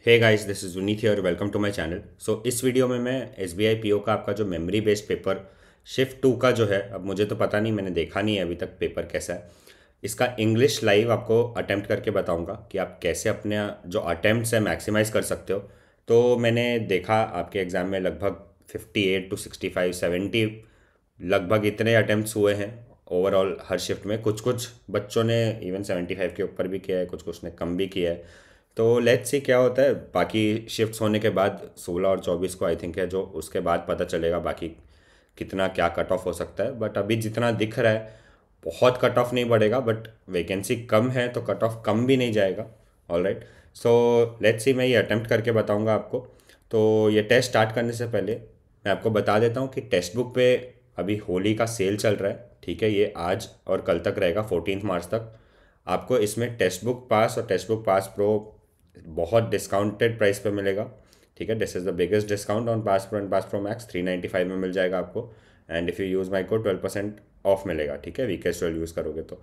Hey guys, this is Vineet here. Welcome to my channel. So इस video में मैं SBI PO का आपका जो मेमोरी बेस्ड पेपर शिफ्ट 2 का जो है, अब मुझे तो पता नहीं, मैंने देखा नहीं है अभी तक पेपर कैसा है। इसका इंग्लिश लाइव आपको अटेम्प्ट करके बताऊंगा कि आप कैसे अपने जो अटेम्प्ट्स है मैक्सिमाइज़ कर सकते हो। तो मैंने देखा आपके एग्ज़ाम में लगभग 58 टू 65 70 लगभग इतने अटेम्प्ट्स हुए हैं ओवरऑल हर शिफ्ट में। कुछ कुछ बच्चों ने इवन 75 के ऊपर भी किया है, कुछ कुछ ने कम भी किया है। तो लेट्स सी क्या होता है। बाकी शिफ्ट्स होने के बाद 16 और 24 को आई थिंक है, जो उसके बाद पता चलेगा बाकी कितना क्या कट ऑफ हो सकता है। बट अभी जितना दिख रहा है बहुत कट ऑफ नहीं बढ़ेगा, बट वैकेंसी कम है तो कट ऑफ कम भी नहीं जाएगा। All right, so let's see, मैं ये अटेम्प्ट करके बताऊंगा आपको। तो ये टेस्ट स्टार्ट करने से पहले मैं आपको बता देता हूँ कि टेक्स्ट बुक पे अभी होली का सेल चल रहा है। ठीक है, ये आज और कल तक रहेगा, 14 मार्च तक। आपको इसमें टेक्स्ट बुक पास और टेक्स्ट बुक पास प्रो बहुत डिस्काउंटेड प्राइस पे मिलेगा। ठीक है, this is the biggest discount on pass pro and pass pro max. 395 में मिल जाएगा आपको। And if you use my code 12% of मिलेगा। ठीक है, वीकेस्ट 12 यूज़ करोगे तो।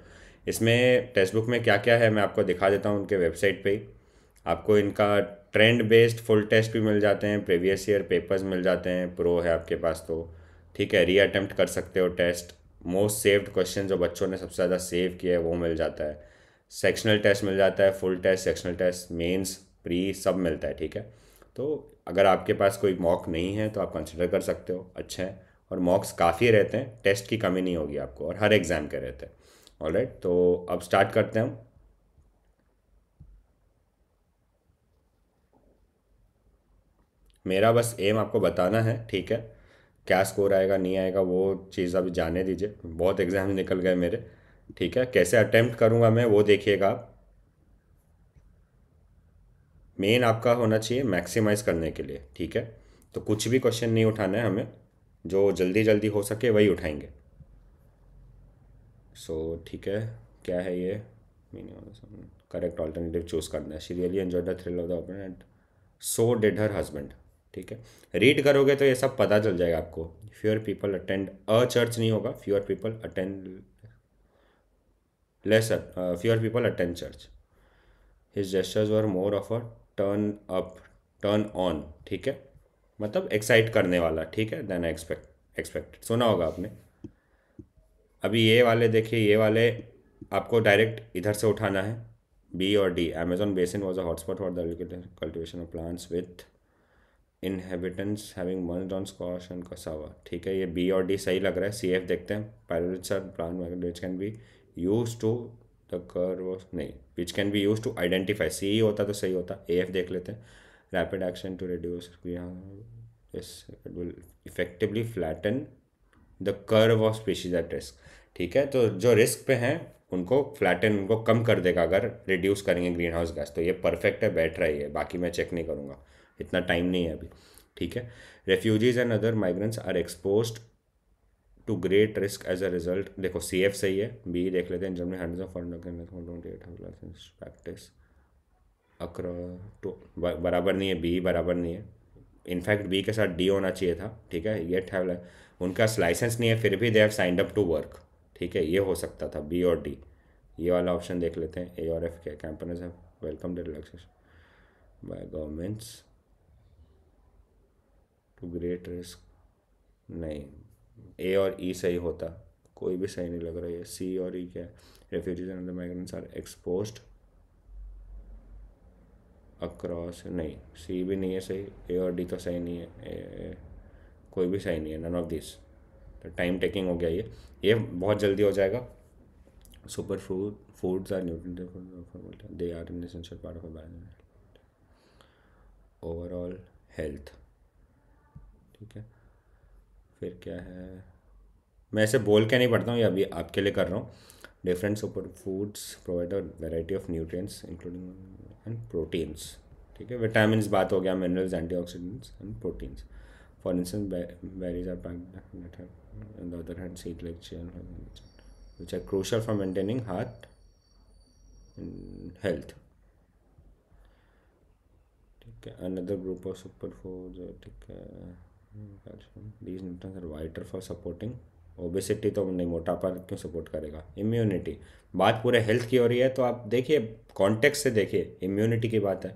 इसमें टेक्स्ट बुक में क्या क्या है मैं आपको दिखा देता हूँ उनके वेबसाइट पे ही। आपको इनका ट्रेंड बेस्ड फुल टेस्ट भी मिल जाते हैं, प्रीवियस ईयर पेपर्स मिल जाते हैं, प्रो है आपके पास तो। ठीक है, री अटेम्प्ट कर सकते हो टेस्ट। मोस्ट सेव्ड क्वेश्चन जो बच्चों ने सबसे ज़्यादा सेव किया है वो मिल जाता है। सेक्शनल टेस्ट मिल जाता है, full test, sectional test, mains, pre सब मिलता है। ठीक है, तो अगर आपके पास कोई मॉक नहीं है तो आप कंसिडर कर सकते हो, अच्छा है। और मॉक्स काफ़ी रहते हैं, टेस्ट की कमी नहीं होगी आपको, और हर एग्ज़ाम के रहते हैं। ऑलराइट, तो अब स्टार्ट करते हैं हम। मेरा बस एम आपको बताना है, ठीक है। क्या स्कोर आएगा नहीं आएगा वो चीज़ अभी जाने दीजिए, बहुत एग्ज़ाम निकल गए मेरे। ठीक है, कैसे अटेम्प्ट करूँगा मैं वो देखिएगा आप। मेन आपका होना चाहिए मैक्सिमाइज करने के लिए। ठीक है, तो कुछ भी क्वेश्चन नहीं उठाना है हमें, जो जल्दी जल्दी हो सके वही उठाएंगे। सो ठीक है, क्या है ये? करेक्ट ऑल्टरनेटिव चूज करना है। She really enjoyed the thrill of the open and so did her husband. ठीक है, रीड करोगे तो ये सब पता चल जाएगा आपको। Fewer people attend a church नहीं होगा, fewer people attend lesser, fewer people attend church. His gestures were more of a turn up, turn on. ठीक है, मतलब एक्साइट करने वाला। ठीक है, देन एक्सपेक्टेड सुना होगा आपने। अभी ये वाले देखिए, ये वाले आपको डायरेक्ट इधर से उठाना है। बी और D, Amazon basin was a hotspot for the cultivation of plants with inhabitants having merged on squash and cassava. ठीक है, ये बी और डी सही लग रहा है। सी एफ देखते हैं। Pirates are plant which can be use to the curve, नहीं, which can be use to identify. C ही होता तो सही होता। ए एफ देख लेते हैं। Rapid action to reduce, it will effectively flatten the curve of species at risk. ठीक है, तो जो रिस्क पे हैं उनको फ्लैटन, उनको कम कर देगा अगर रिड्यूस करेंगे ग्रीन हाउस गैस। तो ये परफेक्ट है, बैठ रही है। बाकी मैं चेक नहीं करूँगा, इतना टाइम नहीं है अभी। ठीक है, refugees and other migrants are exposed to great risk as a result. देखो सी एफ सही है। बी देख लेते हैं। Germany hundreds of foreign practice occur to बराबर नहीं है, बी बराबर नहीं है। इनफैक्ट बी के साथ डी होना चाहिए था। ठीक है, ये ठहल है। उनका लाइसेंस नहीं है फिर भी they have signed up to work. ठीक है, ये हो सकता था बी और डी। ये वाला ऑप्शन देख लेते हैं। ए और एफ के companies have welcome the relaxation by governments to great risk. नहीं, ए और ई सही होता, कोई भी सही नहीं लग रहा है। सी और ई क्या है? Refugees and migrants are exposed across, नहीं, सी भी नहीं है सही। ए और डी तो सही नहीं है। कोई भी सही नहीं है, नन ऑफ दिस। तो टाइम टेकिंग हो गया ये बहुत जल्दी हो जाएगा। Super foods are nutrient, they are in essential part of a balance overall health. ठीक है, फिर क्या है? मैं ऐसे बोल के नहीं पढ़ता हूँ, ये अभी आपके लिए कर रहा हूँ। Different super foods provide a variety of nutrients including and proteins. ठीक है, विटामिन बात हो गया, minerals, antioxidants and proteins. For instance berries are packed that have, on the other hand, seed like chia which are crucial for maintaining heart health. ठीक है, another group of superfoods, ठीक है, calcium, these nutrients are vital for supporting obesity. तो नहीं, मोटापा क्यों support करेगा? Immunity. बात पूरे हेल्थ की हो रही है तो आप देखिए, कॉन्टेक्स्ट से देखिए, इम्यूनिटी की बात है।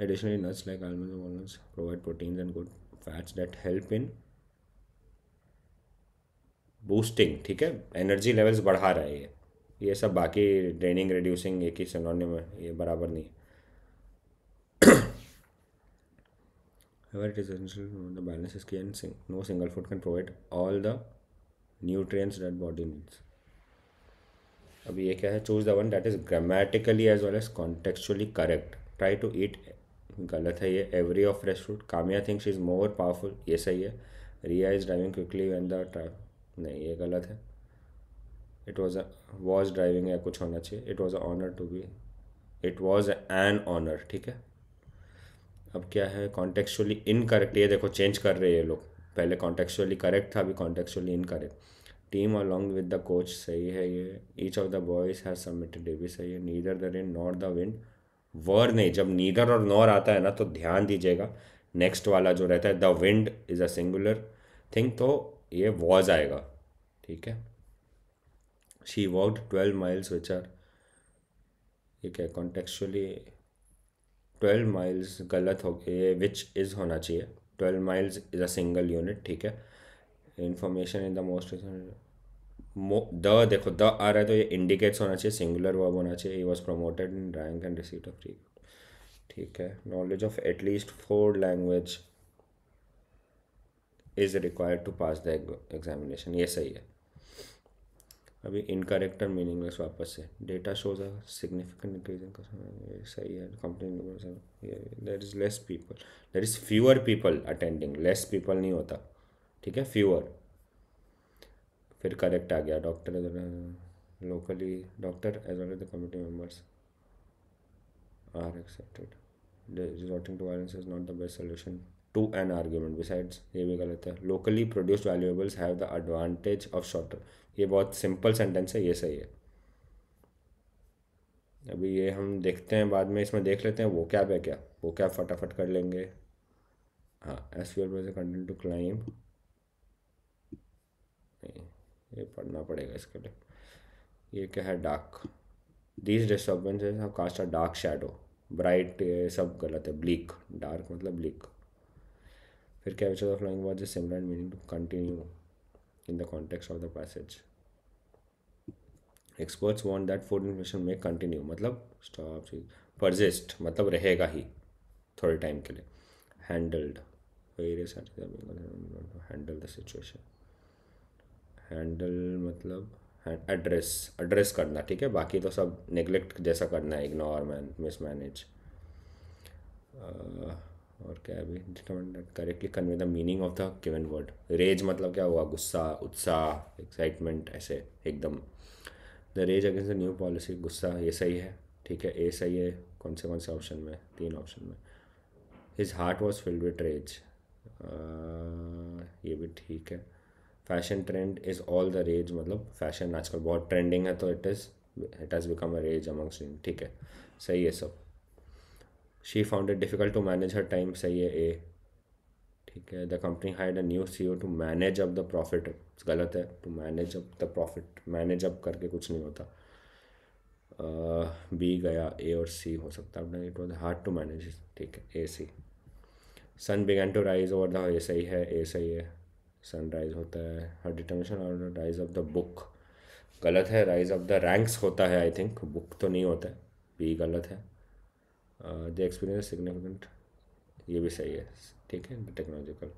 Additionally nuts like almonds and walnuts provide proteins and good fats that help in boosting, ठीक है, एनर्जी लेवल्स बढ़ा रहा है ये सब बाकी ड्रेनिंग रिड्यूसिंग एक ही सिनोनिम है, ये बराबर नहीं है. However, it is essential to know the balance is key and no single food can provide all the nutrients that body needs. अभी ये क्या है, choose the one that is grammatically as well as contextually correct. Try to eat, गलत है ये. Every of fresh fruit. Kamiya thinks she is more powerful, ये सही है. Riya is driving quickly when the नहीं, ये गलत है. इट वॉज ड्राइविंग या कुछ होना चाहिए. It was a honour to be, it was an honour, ठीक है. अब क्या है, कॉन्टेक्चुअली इनकरेक्ट. ये देखो चेंज कर रहे हैं ये लोग, पहले कॉन्टेक्चुअली करेक्ट था, अभी contextually incorrect. Team along with the coach, सही है ये. Each of the boys has submitted, ये भी सही है. Neither the rain nor the wind. Were नहीं, जब नीदर और नॉर आता है ना तो ध्यान दीजिएगा, नेक्स्ट वाला जो रहता है the wind is a singular thing, तो ये वॉज आएगा, ठीक है. She walked 12 miles which are, ये क्या कॉन्टेक्चुअली 12 माइल्स गलत हो गया, ये विच इज़ होना चाहिए. 12 miles is a single unit, ठीक है. Information in the most the, देखो द आ रहा है तो ये इंडिकेट्स होना चाहिए, सिंगुलर वर्ब होना चाहिए. He was promoted in rank and receipt of free, ठीक है. Knowledge of at least 4 language is required to pass the examination, ये सही है. अभी इनकरेक्ट और मीनिंगलेस वापस से. Data shows a significant increase in, ये सही है. Company there is less people, there is fewer people attending, less people नहीं होता, ठीक है, फ्यूअर. फिर करेक्ट आ गया. Doctor locally, doctor as well as the committee members are accepted. Resorting to violence is not the best solution to an argument. Besides, ये भी गलत है. Locally produced valuables have the advantage of shorter, ये बहुत simple sentence है, ये सही है. अभी ये हम देखते हैं बाद में, इसमें देख लेते हैं वो क्या है, क्या वो क्या फटाफट कर लेंगे. हाँ, as fuel was content to climb, नहीं ये पढ़ना पड़ेगा इसके लिए. ये क्या है, dark. These disturbances have cast a dark shadow. Bright ये सब गलत है. ब्लीक, डार्क मतलब ब्लीक. फिर क्या which of the following words is similar in meaning to continue in the context of the passage. Experts want that food infection में continue, मतलब stop, persist मतलब रहेगा ही थोड़े टाइम के लिए. Handled, various handle the situation. Handle मतलब address, address करना, ठीक है. बाकी तो सब नेग्लेक्ट जैसा करना है, इग्नोर, मिसमैनेज. और क्या है अभी, determine correctly convey the meaning of the given word. Rage मतलब क्या हुआ, गुस्सा, उत्साह, एक्साइटमेंट, ऐसे एकदम. The rage against the new policy, गुस्सा, ये सही है, ठीक है. ए सही है. कौन से ऑप्शन में, 3 ऑप्शन में. His heart was filled with rage, ये भी ठीक है. Fashion trend is all the rage, मतलब फैशन आजकल बहुत ट्रेंडिंग है, तो it has become a rage amongst, ठीक है, सही है सब. She found it difficult to manage her time, सही है ए, ठीक है. The company hired a new CEO to manage up the profit, गलत है. To manage up the profit, manage up करके कुछ नहीं होता. बी गया, ए और सी हो सकता है. It was hard to manage, ठीक है, A C. Sun began to rise over the, ये सही है, ए सही है. सनराइज होता है. हर डिटर्मिनेशन और राइज ऑफ द बुक, गलत है. राइज ऑफ द रैंक्स होता है आई थिंक, बुक तो नहीं होता है. बी गलत है. द एक्सपीरियंस सिग्निफिकेंट, ये भी सही है, ठीक है. टेक्नोलॉजिकल,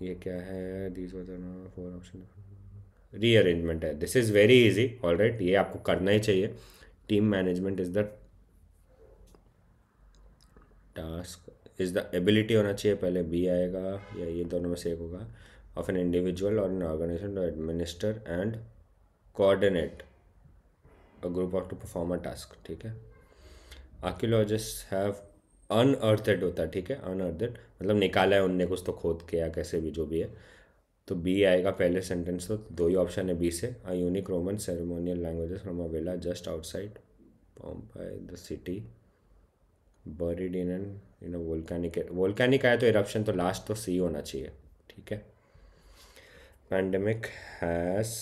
ये क्या है, these were the 4 option. Rearrangement है. This is very easy, alright, ये आपको करना ही चाहिए. Team management is the task, is the ability होना चाहिए पहले, बी आएगा, या ये दोनों में से एक होगा. ऑफ एन इंडिविजुअल और an organisation to administer and coordinate a group of to perform a task, ठीक है. आर्कियोलॉजिस्ट हैव अनअर्थेड होता है, ठीक है. अनअर्थेड मतलब निकाला है उनने कुछ, तो खोद के या कैसे भी, जो भी है. तो बी आएगा पहले सेंटेंस, तो 2 ही ऑप्शन है बी से. A unique Roman ceremonial languages from a villa just outside Pompeii the city, buried in a volcanic आया तो इरप्शन, तो लास्ट तो सी होना चाहिए, ठीक है. पैंडेमिक हैज़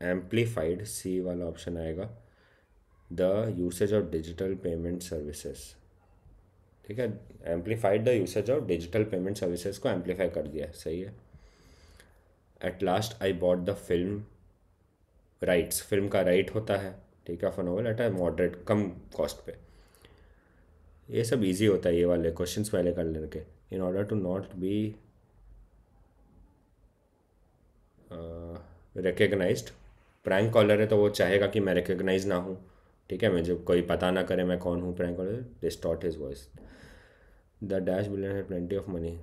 एम्पलीफाइड, सी वाला ऑप्शन आएगा. The usage of digital payment services, ठीक है, amplified the usage of digital payment services को एम्पलीफाई कर दिया, सही है। At last I bought the film rights, film का राइट होता है, ठीक है, of a novel at a moderate come cost पे। ये सब इजी होता है, ये वाले क्वेश्चंस पहले कर लेके। In order to not be recognised, prank caller है तो वो चाहेगा कि मैं रिकग्नाइज ना हूँ, ठीक है, मुझे कोई पता ना करे मैं कौन हूँ, prank caller distort his voice. The dash billion है plenty of money,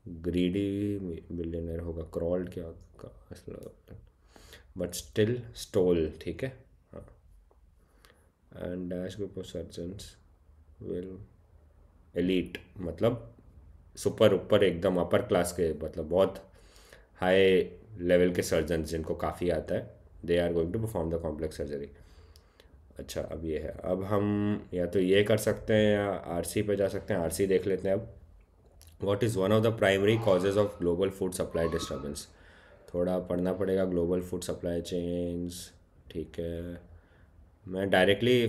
greedy billionaire होगा, क्रॉल्ड क्या होगा, बट स्टिल स्टोल, ठीक है, हाँ। And dash group of surgeons will elite, मतलब सुपर ऊपर एकदम अपर क्लास के, मतलब बहुत हाई लेवल के सर्जन जिनको काफ़ी आता है, they are going to perform the complex surgery. अच्छा, अब ये है, अब हम या तो ये कर सकते हैं या आरसी पे जा सकते हैं, आरसी देख लेते हैं अब। What is one of the primary causes of global food supply disturbance, थोड़ा पढ़ना पड़ेगा, ग्लोबल फूड सप्लाई चेन्स, ठीक है। मैं डायरेक्टली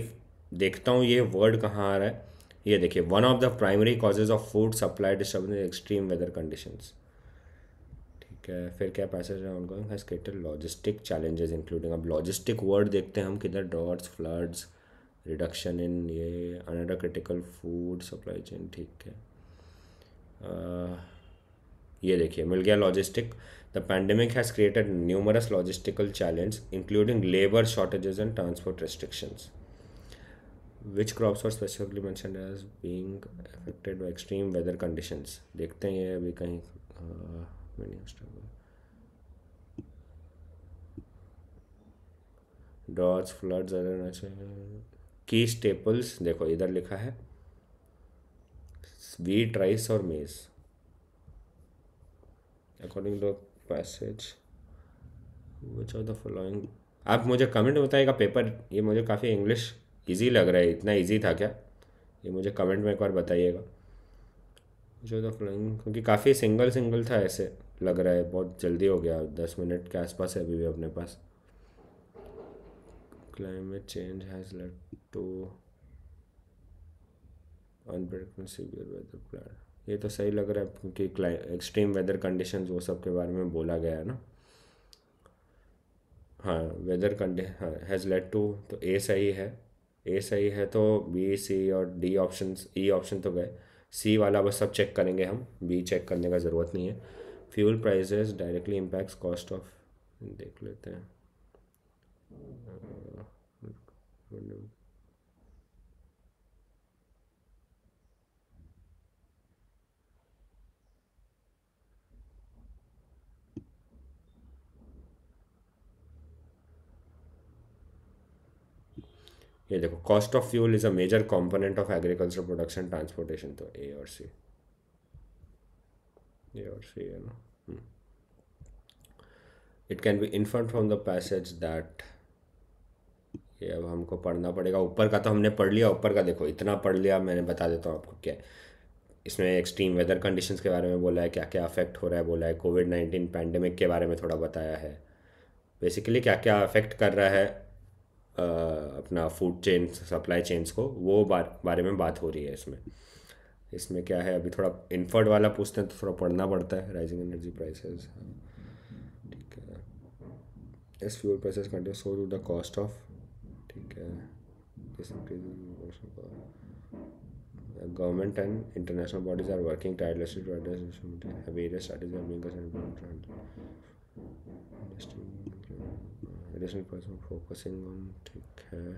देखता हूँ ये वर्ड कहाँ आ रहा है, ये देखिए, one of the primary causes of food supply disturbance extreme weather conditions, ठीक है। फिर क्या पैसेज है, ongoing has created logistic challenges including, अब लॉजिस्टिक वर्ड देखते हैं हम किधर, ड्रॉट्स, फ्लड्स, रिडक्शन इन ये another critical food supply chain, ठीक है। ये देखिए मिल गया logistic, the pandemic has created numerous logistical challenge including labour shortages and transport restrictions. Which crops are specifically mentioned as being affected by extreme weather conditions, देखते हैं ये अभी कहीं ड्रॉट्स, फ्लड्स, की स्टेपल्स, देखो इधर लिखा है वीट, राइस और maize, according to passage which are the following. आप मुझे कमेंट में बताइएगा, पेपर ये मुझे काफ़ी इंग्लिश इजी लग रहा है, इतना इजी था क्या, ये मुझे कमेंट में एक बार बताइएगा। जो द फॉलोइंग, क्योंकि काफ़ी सिंगल सिंगल था, ऐसे लग रहा है बहुत जल्दी हो गया, 10 मिनट के आसपास है अभी भी अपने पास। Climate change has led to unpredictable severe weather plan, ये तो सही लग रहा है क्योंकि एक्सट्रीम वेदर कंडीशंस वो सब के बारे में बोला गया है ना। हाँ, वेदर कंडीशन, हाँ, हैज़ लेड टू, तो ए सही है, ए सही है, तो बी, सी और डी ऑप्शन, ई ऑप्शन तो गए, सी वाला बस सब चेक करेंगे हम, बी चेक करने का ज़रूरत नहीं है। Fuel prices directly impacts cost of, देख लेते हैं। ये देखो, cost of fuel is a major component of agriculture production transportation, तो ए और सी, ये और सी है ना। It can be inferred from the passage that, ये अब हमको पढ़ना पड़ेगा, ऊपर का तो हमने पढ़ लिया, ऊपर का देखो इतना पढ़ लिया, मैंने बता देता हूँ आपको क्या इसमें एक्सट्रीम वेदर कंडीशंस के बारे में बोला है, क्या क्या अफेक्ट हो रहा है बोला है, कोविड-19 पैंडेमिक के बारे में थोड़ा बताया है, बेसिकली क्या क्या अफेक्ट कर रहा है अपना फूड चेन सप्लाई चेन्स को, वो बारे में बात हो रही है इसमें। इसमें क्या है, अभी थोड़ा इन्फर्ड वाला पूछते हैं तो थोड़ा पढ़ना पड़ता है, राइजिंग एनर्जी प्राइसेस, ठीक है, इस fuel prices continue so to the cost of, ठीक है, government and international bodies are working tirelessly to address this issue. Various strategies are being considered. Additional person focusing on, ठीक है.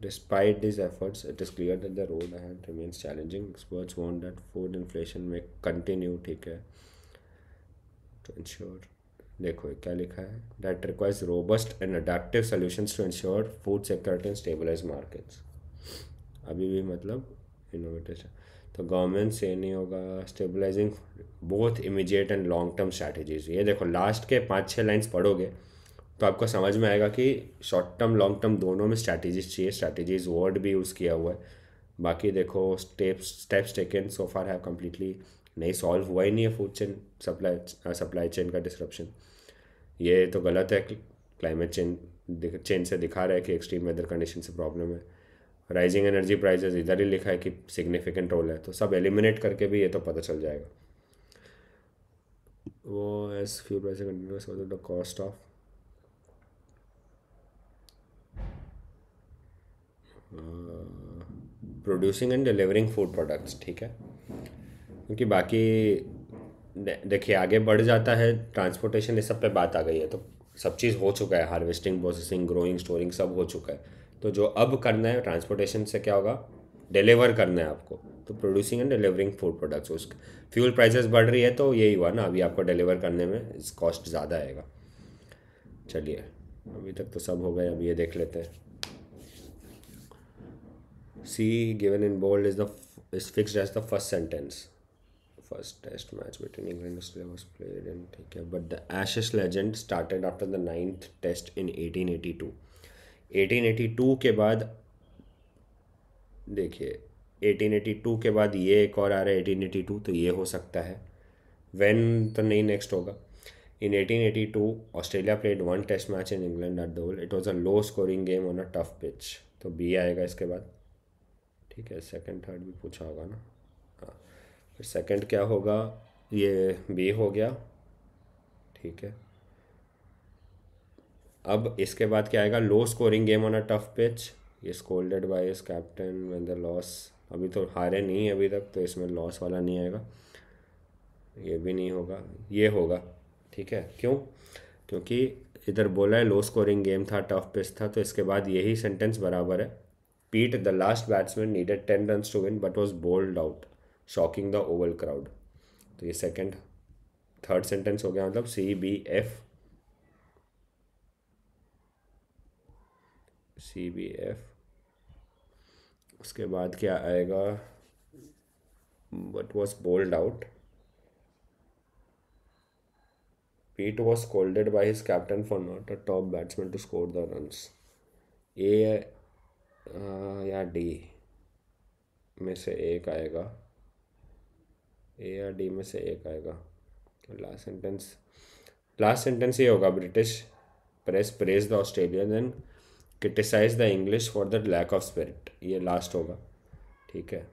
Despite these efforts, it is clear that the road ahead remains challenging. Experts warn that food inflation may continue, ठीक है, to ensure, देखो क्या लिखा है, that requires robust and adaptive solutions to ensure food security and stabilize markets. अभी भी मतलब innovative, तो गवर्नमेंट से नहीं होगा, stabilising both immediate and long term strategies, ये देखो लास्ट के 5-6 लाइन्स पढ़ोगे तो आपको समझ में आएगा कि शॉर्ट टर्म लॉन्ग टर्म दोनों में स्ट्रैटेजीज चाहिए, स्ट्रैटेजीज वर्ड भी यूज़ किया हुआ है। बाकी देखो steps taken so far have completely नहीं, सॉल्व हुआ ही नहीं है फूड चेन सप्लाई चेन का डिसरप्शन, ये तो गलत है, क्लाइमेट चेंज चेन से दिखा रहा है कि एक्सट्रीम वेदर कंडीशन से प्रॉब्लम है। राइजिंग एनर्जी प्राइसेस इधर ही लिखा है कि सिग्निफिकेंट रोल है, तो सब एलिमिनेट करके भी ये तो पता चल जाएगा। वो as fuel price continues the cost of producing and delivering food products, ठीक है। क्योंकि बाकी देखिए आगे बढ़ जाता है, ट्रांसपोर्टेशन इस सब पे बात आ गई है, तो सब चीज़ हो चुका है, हार्वेस्टिंग, प्रोसेसिंग, ग्रोइंग, स्टोरिंग सब हो चुका है। तो जो अब करना है ट्रांसपोर्टेशन से क्या होगा, डिलीवर करना है आपको। तो producing and delivering food products, उस फ्यूल प्राइसेस बढ़ रही है तो यही हुआ ना, अभी आपको डिलीवर करने में कॉस्ट ज़्यादा आएगा। चलिए अभी तक तो सब हो गए, अब ये देख लेते हैं। C given in bold is fixed as the first sentence. First test match between England and Australia was played in, ठीक है, but the Ashes legend started after the 9th test in 1882। 1882 के बाद देखिए 1882 के बाद ये एक और आ रहा है 1882, तो ये हो सकता है। when तो नहीं, नेक्स्ट होगा। In 1882 Australia played one test match in England at the Oval। It was a low scoring game on a tough pitch, तो बी आएगा इसके बाद, ठीक है। सेकंड थर्ड भी पूछा होगा ना, हाँ। फिर सेकंड क्या होगा, ये बी हो गया, ठीक है। अब इसके बाद क्या आएगा, low scoring game on a tough pitch, ये scolded by his captain when the loss. अभी तो हारे नहीं है अभी तक, तो इसमें लॉस वाला नहीं आएगा, ये भी नहीं होगा, ये होगा, ठीक है। क्यों, क्योंकि इधर बोला है लो स्कोरिंग गेम था, टफ पिच था, तो इसके बाद यही सेंटेंस बराबर है। Pete the last batsman needed 10 run to win but was bowled out shocking the Oval crowd. तो ये सेकंड थर्ड सेंटेंस हो गया, मतलब C B F, C B F. उसके बाद क्या आएगा, but was bowled out, Pete was scolded by his captain for not a top batsman to score the runs. A या डी में से एक आएगा, ए या डी में से एक आएगा। लास्ट सेंटेंस ये होगा, British press praise the Australian and criticise the English for the lack of spirit, ये लास्ट होगा, ठीक है।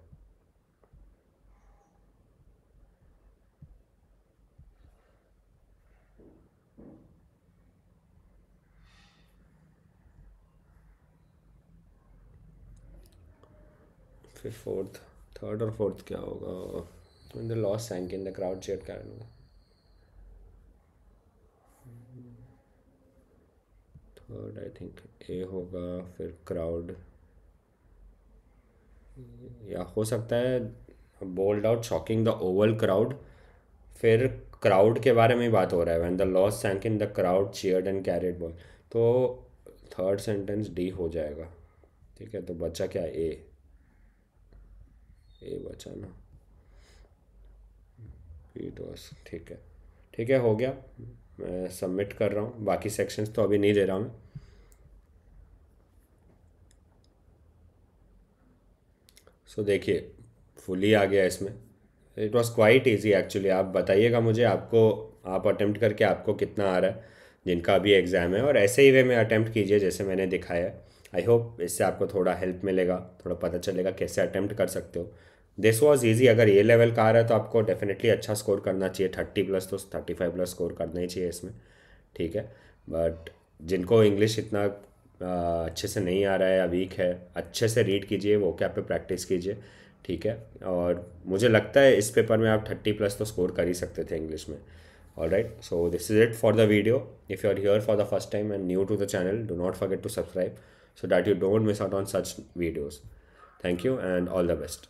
फिर फोर्थ, थर्ड और फोर्थ क्या होगा, when the loss sank in the crowd cheered Karen। Third I think A होगा, फिर क्राउड, या हो सकता है bold out shocking the Oval crowd, फिर क्राउड के बारे में ही बात हो रहा है, when the loss sank in the crowd cheered and carried ball, तो थर्ड सेंटेंस डी हो जाएगा, ठीक है। तो बचा क्या, ए बचा ना, पीट वॉस, ठीक है, ठीक है, हो गया। मैं सबमिट कर रहा हूँ, बाकी सेक्शंस तो अभी नहीं दे रहा हूँ मैं। सो देखिए फुली आ गया इसमें, it was quite easy actually. आप बताइएगा मुझे, आपको आप अटेम्प्ट करके आपको कितना आ रहा है जिनका अभी एग्ज़ाम है, और ऐसे ही वे में अटेम्प्ट कीजिए जैसे मैंने दिखाया है। आई होप इससे आपको थोड़ा हेल्प मिलेगा, थोड़ा पता चलेगा कैसे अटेम्प्ट कर सकते हो। दिस वॉज ईजी, अगर ये लेवल का आ रहा है तो आपको डेफिनेटली अच्छा स्कोर करना चाहिए, 30+ तो 35+ स्कोर करना ही चाहिए इसमें, ठीक है। बट जिनको इंग्लिश इतना अच्छे से नहीं आ रहा है या वीक है, अच्छे से रीड कीजिए, वो क्या पे प्रैक्टिस कीजिए, ठीक है। और मुझे लगता है इस पेपर में आप 30+ तो स्कोर कर ही सकते थे इंग्लिश में। Alright, so this is it for the video. If you are here for the first time and new to the channel, do not forget to subscribe so that you don't miss out on such videos. Thank you and all the best.